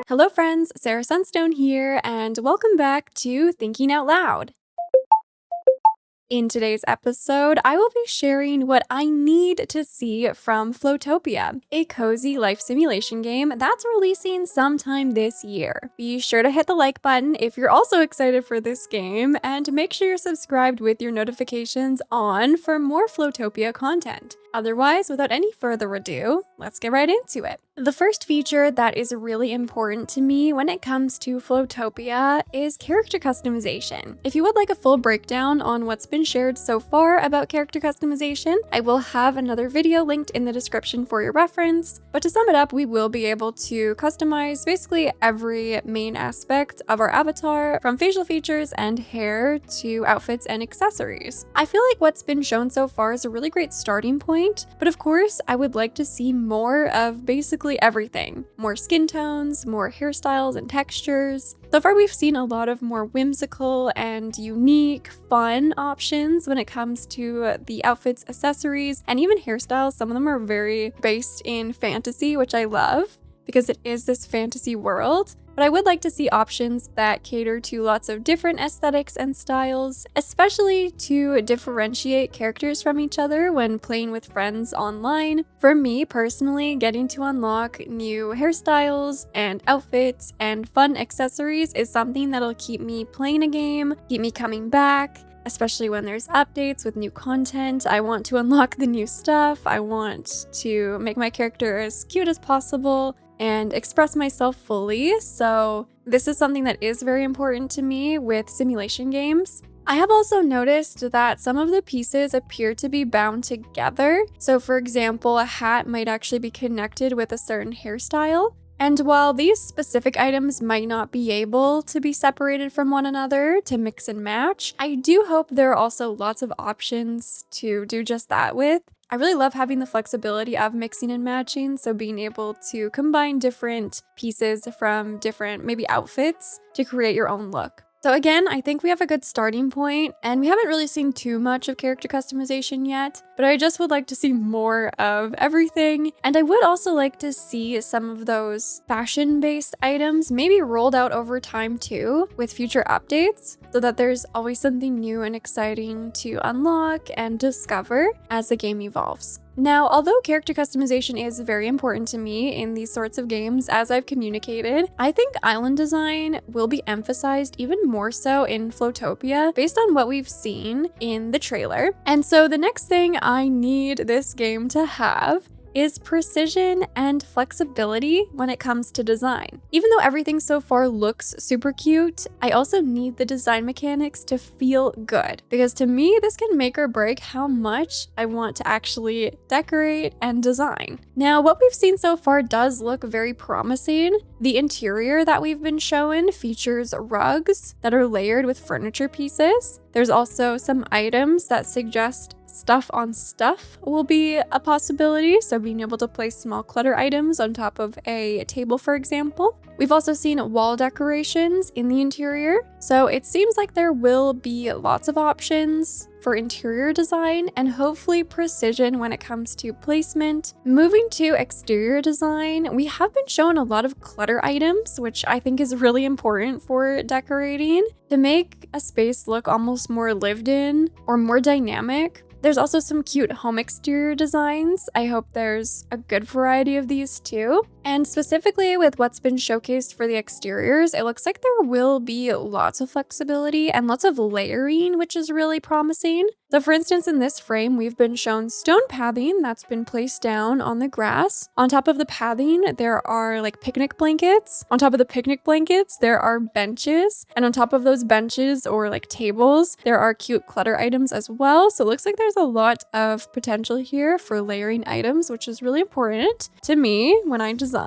Hello friends, Sarah Sunstone here, and welcome back to Thinking Out Loud. In today's episode, I will be sharing what I need to see from Floatopia, a cozy life simulation game that's releasing sometime this year. Be sure to hit the like button if you're also excited for this game, and make sure you're subscribed with your notifications on for more Floatopia content. Otherwise, without any further ado, let's get right into it. The first feature that is really important to me when it comes to Floatopia is character customization. If you would like a full breakdown on what's been shared so far about character customization, I will have another video linked in the description for your reference. But to sum it up, we will be able to customize basically every main aspect of our avatar, from facial features and hair to outfits and accessories. I feel like what's been shown so far is a really great starting point. But of course, I would like to see more of basically everything. More skin tones, more hairstyles and textures. So far, we've seen a lot of more whimsical and unique, fun options when it comes to the outfits, accessories, and even hairstyles. Some of them are very based in fantasy, which I love, because it is this fantasy world. But I would like to see options that cater to lots of different aesthetics and styles, especially to differentiate characters from each other when playing with friends online. For me personally, getting to unlock new hairstyles and outfits and fun accessories is something that'll keep me playing a game, keep me coming back. Especially when there's updates with new content. I want to unlock the new stuff. I want to make my character as cute as possible and express myself fully. So this is something that is very important to me with simulation games. I have also noticed that some of the pieces appear to be bound together. So for example, a hat might actually be connected with a certain hairstyle. And while these specific items might not be able to be separated from one another to mix and match, I do hope there are also lots of options to do just that with. I really love having the flexibility of mixing and matching, so being able to combine different pieces from different maybe outfits to create your own look. So again, I think we have a good starting point, and we haven't really seen too much of character customization yet, but I just would like to see more of everything. And I would also like to see some of those fashion-based items maybe rolled out over time too, with future updates, so that there's always something new and exciting to unlock and discover as the game evolves. Now, although character customization is very important to me in these sorts of games, as I've communicated, I think island design will be emphasized even more so in Floatopia based on what we've seen in the trailer. And so the next thing I need this game to have is precision and flexibility when it comes to design. Even though everything so far looks super cute, I also need the design mechanics to feel good, because to me, this can make or break how much I want to actually decorate and design. Now, what we've seen so far does look very promising. The interior that we've been shown features rugs that are layered with furniture pieces. There's also some items that suggest stuff on stuff will be a possibility, so being able to place small clutter items on top of a table, for example. We've also seen wall decorations in the interior, so it seems like there will be lots of options for interior design and hopefully precision when it comes to placement. Moving to exterior design, we have been shown a lot of clutter items, which I think is really important for decorating to make a space look almost more lived in or more dynamic. There's also some cute home exterior designs. I hope there's a good variety of these too. And specifically with what's been showcased for the exteriors, it looks like there will be lots of flexibility and lots of layering, which is really promising. So for instance, in this frame, we've been shown stone pathing that's been placed down on the grass. On top of the pathing, there are like picnic blankets. On top of the picnic blankets, there are benches. And on top of those benches or like tables, there are cute clutter items as well. So it looks like there's a lot of potential here for layering items, which is really important to me when I design.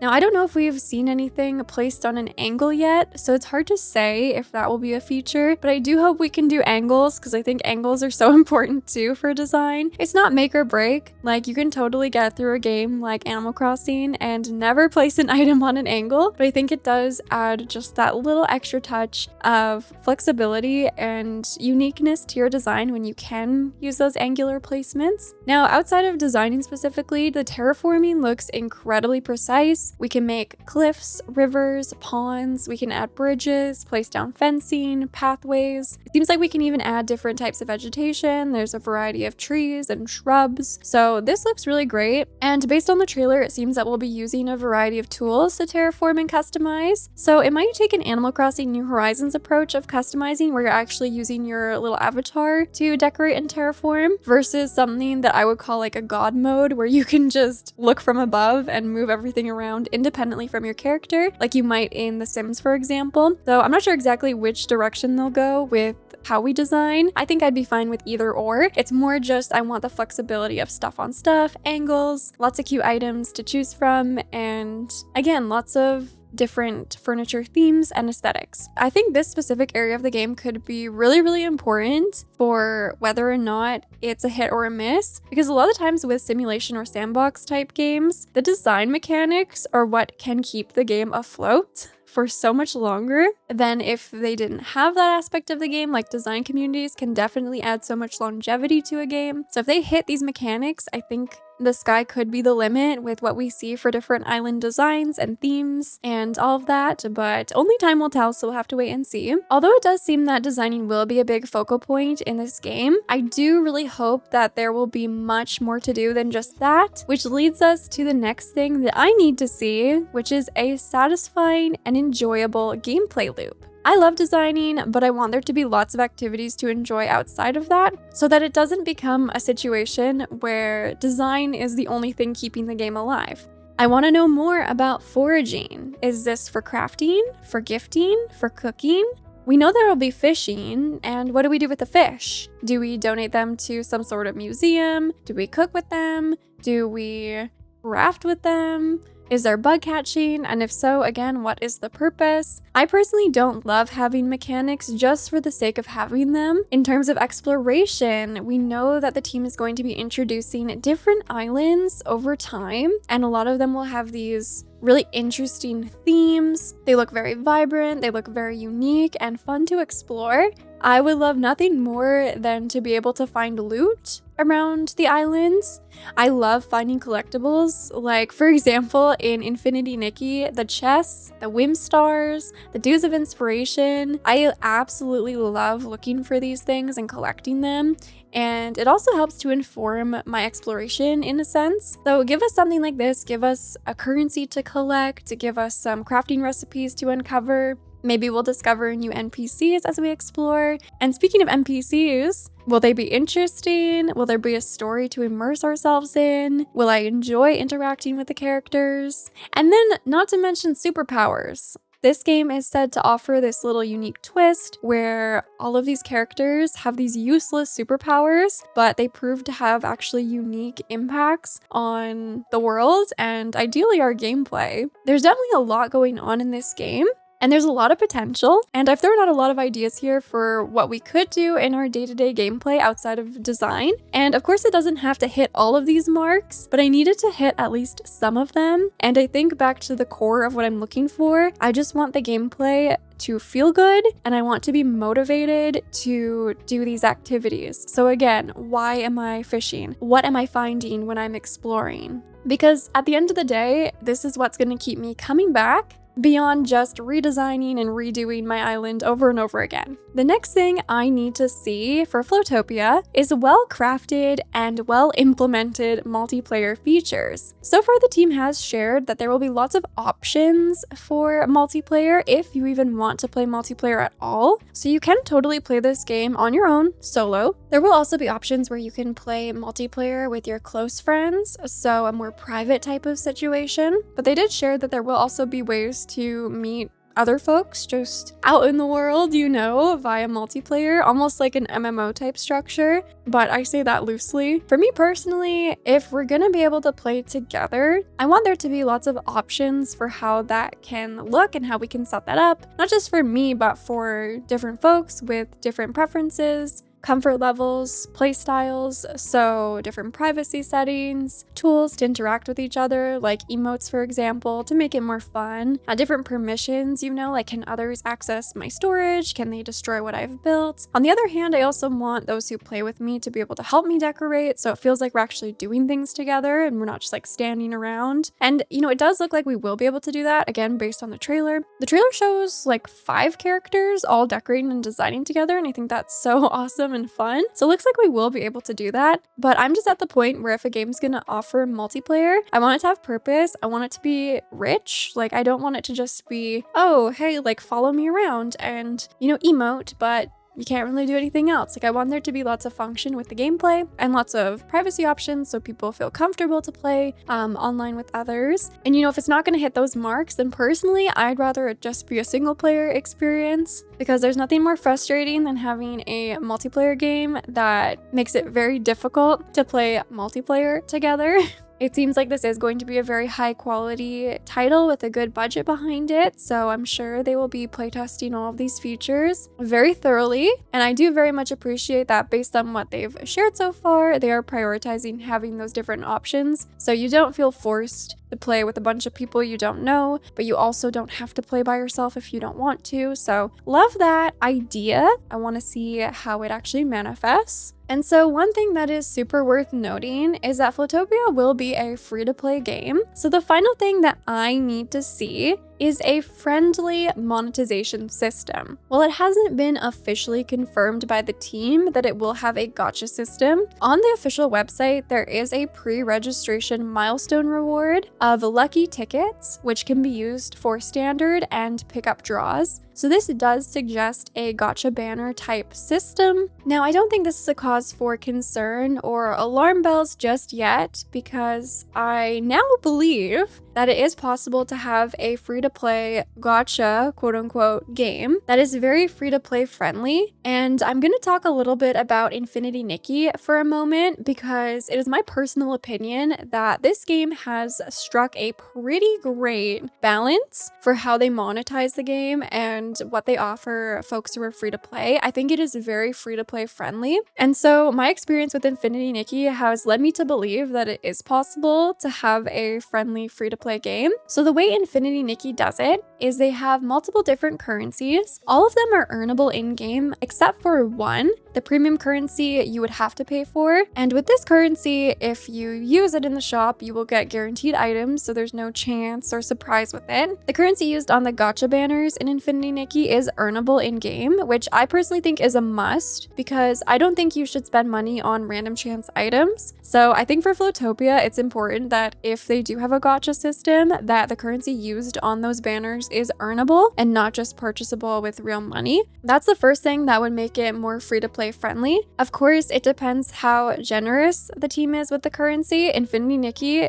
Now, I don't know if we've seen anything placed on an angle yet, so it's hard to say if that will be a feature, but I do hope we can do angles because I think angles are so important too for design. It's not make or break. Like, you can totally get through a game like Animal Crossing and never place an item on an angle, but I think it does add just that little extra touch of flexibility and uniqueness to your design when you can use those angular placements. Now, outside of designing specifically, the terraforming looks incredibly precise. things. We can make cliffs, rivers, ponds, we can add bridges, place down fencing, pathways. It seems like we can even add different types of vegetation. There's a variety of trees and shrubs. So this looks really great. And based on the trailer, it seems that we'll be using a variety of tools to terraform and customize. So it might take an Animal Crossing New Horizons approach of customizing where you're actually using your little avatar to decorate and terraform versus something that I would call like a god mode where you can just look from above and move everything around independently from your character, like you might in The Sims, for example. So I'm not sure exactly which direction they'll go with how we design. I think I'd be fine with either or. It's more just I want the flexibility of stuff on stuff, angles, lots of cute items to choose from, and again, lots of different furniture themes and aesthetics. I think this specific area of the game could be really, really important for whether or not it's a hit or a miss, because a lot of times with simulation or sandbox type games, the design mechanics are what can keep the game afloat for so much longer than if they didn't have that aspect of the game. Like design communities can definitely add so much longevity to a game. So if they hit these mechanics, I think the sky could be the limit with what we see for different island designs and themes and all of that, but only time will tell, so we'll have to wait and see. Although it does seem that designing will be a big focal point in this game, I do really hope that there will be much more to do than just that, which leads us to the next thing that I need to see, which is a satisfying and enjoyable gameplay loop. I love designing, but I want there to be lots of activities to enjoy outside of that so that it doesn't become a situation where design is the only thing keeping the game alive. I want to know more about foraging. Is this for crafting, for gifting, for cooking? We know there will be fishing, and what do we do with the fish? Do we donate them to some sort of museum? Do we cook with them? Do we raft with them? Is there bug catching? And if so, again, what is the purpose? I personally don't love having mechanics just for the sake of having them. In terms of exploration, we know that the team is going to be introducing different islands over time, and a lot of them will have these really interesting themes. They look very vibrant, they look very unique and fun to explore. I would love nothing more than to be able to find loot around the islands. I love finding collectibles, like for example in Infinity Nikki, the chests, the Whim Stars, the Dews of Inspiration. I absolutely love looking for these things and collecting them, and it also helps to inform my exploration in a sense. So give us something like this, give us a currency to collect, give us some crafting recipes to uncover. Maybe we'll discover new NPCs as we explore. And speaking of NPCs, will they be interesting? Will there be a story to immerse ourselves in? Will I enjoy interacting with the characters? And then, not to mention superpowers. This game is said to offer this little unique twist where all of these characters have these useless superpowers, but they prove to have actually unique impacts on the world and ideally our gameplay. There's definitely a lot going on in this game. And there's a lot of potential, and I've thrown out a lot of ideas here for what we could do in our day-to-day gameplay outside of design. And of course it doesn't have to hit all of these marks, but I needed to hit at least some of them. And I think back to the core of what I'm looking for, I just want the gameplay to feel good, and I want to be motivated to do these activities. So again, why am I fishing? What am I finding when I'm exploring? Because at the end of the day, this is what's going to keep me coming back beyond just redesigning and redoing my island over and over again. The next thing I need to see for Floatopia is well-crafted and well-implemented multiplayer features. So far, the team has shared that there will be lots of options for multiplayer if you even want to play multiplayer at all. So you can totally play this game on your own, solo. There will also be options where you can play multiplayer with your close friends, so a more private type of situation. But they did share that there will also be ways to meet other folks just out in the world, you know, via multiplayer, almost like an MMO type structure, but I say that loosely. For me personally, if we're gonna be able to play together, I want there to be lots of options for how that can look and how we can set that up, not just for me, but for different folks with different preferences, comfort levels, play styles, so different privacy settings, tools to interact with each other, like emotes, for example, to make it more fun, different permissions, like can others access my storage? Can they destroy what I've built? On the other hand, I also want those who play with me to be able to help me decorate, so it feels like we're actually doing things together and we're not just like standing around. And it does look like we will be able to do that, again, based on the trailer. The trailer shows like 5 characters all decorating and designing together, and I think that's so awesome and fun. So it looks like we will be able to do that, but I'm just at the point where if a game's gonna offer multiplayer, I want it to have purpose. I want it to be rich. Like, I don't want it to just be, oh, hey, like follow me around and, emote, but you can't really do anything else. Like, I want there to be lots of function with the gameplay and lots of privacy options so people feel comfortable to play online with others. And if it's not going to hit those marks, then personally, I'd rather it just be a single player experience, because there's nothing more frustrating than having a multiplayer game that makes it very difficult to play multiplayer together. It seems like this is going to be a very high quality title with a good budget behind it, so I'm sure they will be playtesting all of these features very thoroughly, and I do very much appreciate that based on what they've shared so far, they are prioritizing having those different options, so you don't feel forced to play with a bunch of people you don't know, but you also don't have to play by yourself if you don't want to, so love that idea. I want to see how it actually manifests. And so one thing that is super worth noting is that Floatopia will be a free-to-play game. So the final thing that I need to see is a friendly monetization system. While it hasn't been officially confirmed by the team that it will have a gacha system, on the official website there is a pre-registration milestone reward of lucky tickets, which can be used for standard and pickup draws. So this does suggest a gacha banner type system. Now, I don't think this is a cause for concern or alarm bells just yet, because I now believe that it is possible to have a free-to-play gacha, quote-unquote, game that is very free-to-play friendly. And I'm going to talk a little bit about Infinity Nikki for a moment, because it is my personal opinion that this game has struck a pretty great balance for how they monetize the game and what they offer folks who are free-to-play. I think it is very free-to-play friendly. And so my experience with Infinity Nikki has led me to believe that it is possible to have a friendly free-to-play game. So the way Infinity Nikki does it is they have multiple different currencies. All of them are earnable in-game except for one, the premium currency you would have to pay for. And with this currency, if you use it in the shop, you will get guaranteed items, so there's no chance or surprise with it. The currency used on the gacha banners in Infinity Nikki is earnable in-game, which I personally think is a must, because I don't think you should spend money on random chance items. So I think for Floatopia, it's important that if they do have a gacha system, that the currency used on those banners is earnable and not just purchasable with real money. That's the first thing that would make it more free-to-play friendly. Of course, it depends how generous the team is with the currency. Infinity Nikki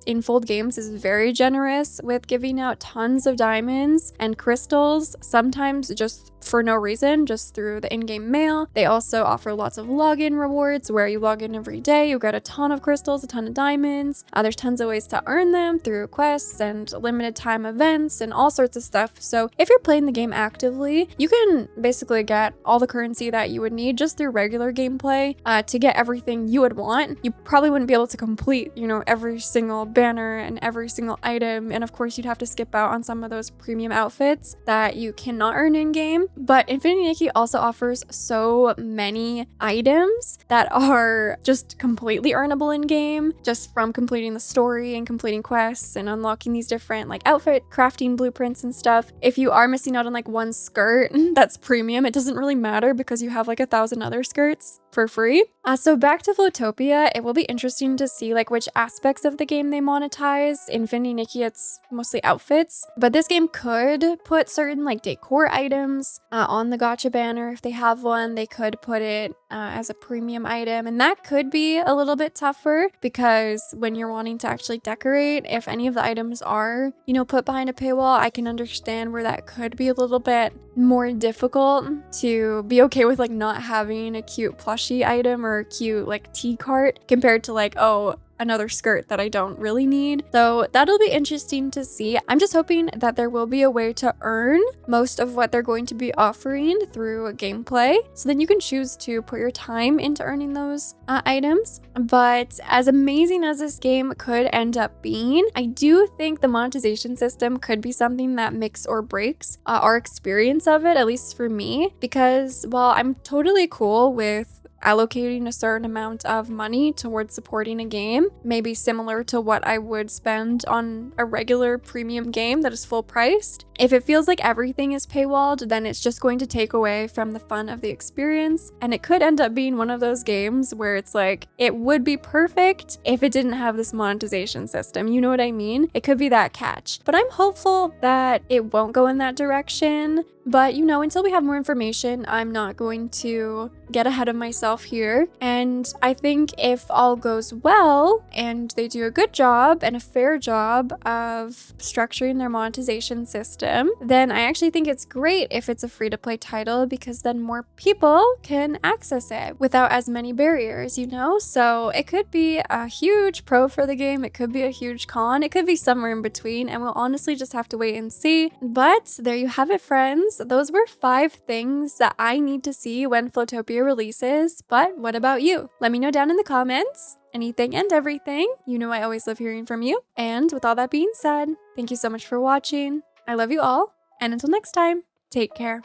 in Fold Games is very generous with giving out tons of diamonds and crystals, sometimes just for no reason, just through the in-game mail. They also offer lots of login rewards where you log in every day, you get a ton of crystals, a ton of diamonds. There's tons of ways to earn them through quests and limited time events and all sorts of stuff. So if you're playing the game actively, you can basically get all the currency that you would need just through regular gameplay to get everything you would want. You probably wouldn't be able to complete, every single banner and every single item. And of course, you'd have to skip out on some of those premium outfits that you cannot earn in-game. But Infinity Nikki also offers so many items that are just completely earnable in-game, just from completing the story and completing quests and unlocking these different outfit crafting blueprints and stuff. If you are missing out on one skirt that's premium, it doesn't really matter because you have 1,000 other skirts for free. So back to Floatopia, it will be interesting to see which aspects of the game they monetize. Infinity Nikki, it's mostly outfits, but this game could put certain decor items on the gacha banner. If they have one, they could put it as a premium item, and that could be a little bit tougher because when you're wanting to actually decorate, if any of the items are put behind a paywall, I can understand where that could be a little bit more difficult to be okay with not having a cute plushie item or a cute tea cart compared to another skirt that I don't really need. So that'll be interesting to see. I'm just hoping that there will be a way to earn most of what they're going to be offering through gameplay. So then you can choose to put your time into earning those items. But as amazing as this game could end up being, I do think the monetization system could be something that makes or breaks our experience of it, at least for me, because while I'm totally cool with allocating a certain amount of money towards supporting a game, maybe similar to what I would spend on a regular premium game that is full priced. If it feels like everything is paywalled, then it's just going to take away from the fun of the experience. And it could end up being one of those games where it's like, it would be perfect if it didn't have this monetization system. You know what I mean? It could be that catch. But I'm hopeful that it won't go in that direction. But you know, until we have more information, I'm not going to get ahead of myself here. And I think if all goes well and they do a good job and a fair job of structuring their monetization system, then I actually think it's great if it's a free-to-play title, because then more people can access it without as many barriers, you know? So it could be a huge pro for the game, it could be a huge con, it could be somewhere in between, and we'll honestly just have to wait and see. But there you have it, friends. Those were 5 things that I need to see when Floatopia releases. But what about you? Let me know down in the comments. Anything and everything. You know I always love hearing from you. And with all that being said, thank you so much for watching. I love you all. And until next time, take care.